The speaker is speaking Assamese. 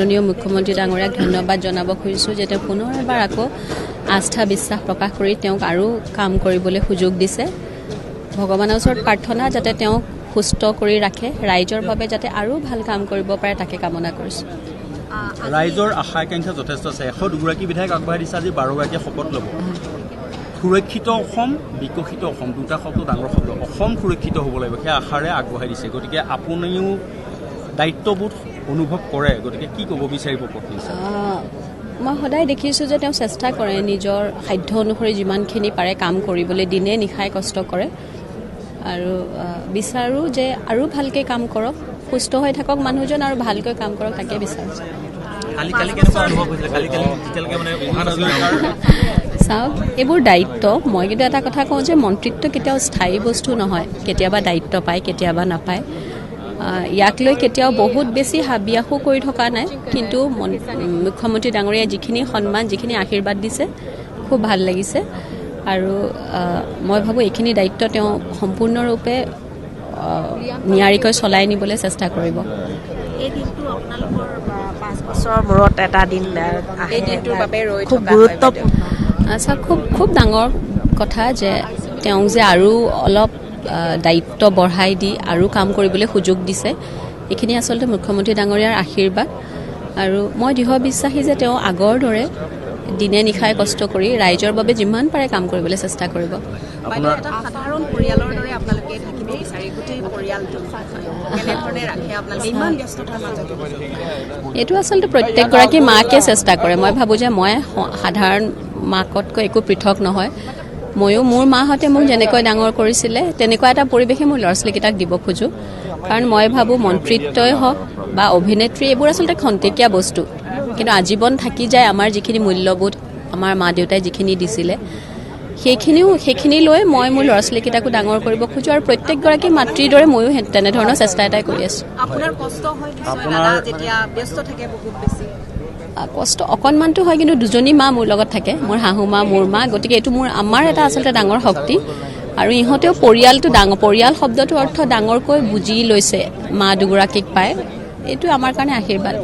মাননীয় মুখ্যমন্ত্ৰী ডাঙৰীয়াক ধন্যবাদ জনাব খুজিছোঁ যে তেওঁ পুনৰবাৰ আকৌ আস্থা বিশ্বাস প্ৰকাশ কৰি তেওঁক আৰু কাম কৰিবলৈ সুযোগ দিছে। ভগৱানৰ ওচৰত প্ৰাৰ্থনা যাতে তেওঁক সুস্থ কৰি ৰাখে, ৰাইজৰ বাবে যাতে আৰু ভাল কাম কৰিব পাৰে তাকে কামনা কৰিছোঁ। ৰাইজৰ আশা আকাংক্ষা যথেষ্ট আছে। 102গৰাকী বিধায়ক আগবঢ়াই দিছে, আজি 12গৰাকীয়ে শপত ল'ব। সুৰক্ষিত অসম, বিকশিত অসম, দুটা শব্দ ডাঙৰ শব্দ। অসম সুৰক্ষিত হ'ব লাগিব, সেই আশাৰে আগবঢ়াই দিছে। গতিকে আপুনিও দায়িত্ববোধ অনুভৱ কৰে, গতিকে কি ক'ব বিচাৰিব পত্নী? মই সদায় দেখিছোঁ যে তেওঁ চেষ্টা কৰে নিজৰ সাধ্য অনুসৰি যিমানখিনি পাৰে কাম কৰিবলৈ, দিনে নিশাই কষ্ট কৰে আৰু বিচাৰোঁ যে আৰু ভালকৈ কাম কৰক, সুস্থ হৈ থাকক মানুহজন আৰু ভালকৈ কাম কৰক, তাকে বিচাৰোঁ। চাওক, এইবোৰ দায়িত্ব। মই কিন্তু এটা কথা কওঁ যে মন্ত্ৰিত্ব কেতিয়াও স্থায়ী বস্তু নহয়। কেতিয়াবা দায়িত্ব পায়, কেতিয়াবা নাপায়। ইয়াক লৈ কেতিয়াও বহুত বেছি হাবিয়াসো কৰি থকা নাই, কিন্তু মুখ্যমন্ত্ৰী ডাঙৰীয়াই যিখিনি সন্মান, যিখিনি আশীৰ্বাদ দিছে খুব ভাল লাগিছে আৰু মই ভাবোঁ এইখিনি দায়িত্ব তেওঁ সম্পূৰ্ণৰূপে নিয়াৰিকৈ চলাই নিবলৈ চেষ্টা কৰিব। এই দিনটো আপোনালোকৰ 5 বছৰৰ মূৰত এটা দিন, এই দিনটোৰ বাবে খুব গুৰুত্বপূৰ্ণ। আচ্ছা, খুব ডাঙৰ কথা যে তেওঁক যে আৰু অলপ দায়িত্ব বঢ়াই দি আৰু কাম কৰিবলৈ সুযোগ দিছে। এইখিনি আচলতে মুখ্যমন্ত্ৰী ডাঙৰীয়াৰ আশীৰ্বাদ আৰু মই দৃঢ় বিশ্বাসী যে তেওঁ আগৰ দৰে দিনে নিশাই কষ্ট কৰি ৰাইজৰ বাবে যিমান পাৰে কাম কৰিবলৈ চেষ্টা কৰিব। এটা সাধাৰণ পৰিয়ালৰ দৰে আপোনালোকে থাকিব বিচাৰি গোটেই পৰিয়ালটো কেনেধৰণে ৰাখে আপোনালোকে ইমান ব্যস্ততাৰ মাজত? এইটো আচলতে প্ৰত্যেকগৰাকী মাকে চেষ্টা কৰে। মই ভাবোঁ যে মই সাধাৰণ মাকতকৈ একো পৃথক নহয়। ময়ো মোৰ মাহঁতে মোক যেনেকৈ ডাঙৰ কৰিছিলে তেনেকুৱা এটা পৰিৱেশে মোৰ ল'ৰা ছোৱালীকেইটাক দিব খোজোঁ। কাৰণ মই ভাবোঁ মন্ত্ৰিত্বই হওক বা অভিনেত্ৰী এইবোৰ আচলতে খন্তেকীয়া বস্তু, কিন্তু আজীৱন থাকি যায় আমাৰ যিখিনি মূল্যবোধ আমাৰ মা দেউতাই যিখিনি দিছিলে, সেইখিনি লৈ মই মোৰ ল'ৰা ছোৱালীকেইটাকো ডাঙৰ কৰিব খোজোঁ আৰু প্ৰত্যেকগৰাকী মাতৃৰ দৰে ময়ো তেনেধৰণৰ চেষ্টা এটাই কৰি আছোঁ। আপোনাৰ কষ্ট হয় দাদা যেতিয়া ব্যস্ত থাকে বহুত বেছি? কষ্ট অকণমানটো হয়, কিন্তু দুজনী মা মোৰ লগত থাকে, মোৰ শাহু মা, মোৰ মা। গতিকে এইটো আমাৰ এটা আচলতে ডাঙৰ শক্তি আৰু ইহঁতেও পৰিয়ালটো ডাঙৰ, পৰিয়াল শব্দটোৰ অৰ্থ ডাঙৰকৈ বুজি লৈছে মা দুগৰাকীক পায়। এইটো আমাৰ কাৰণে আশীৰ্বাদ।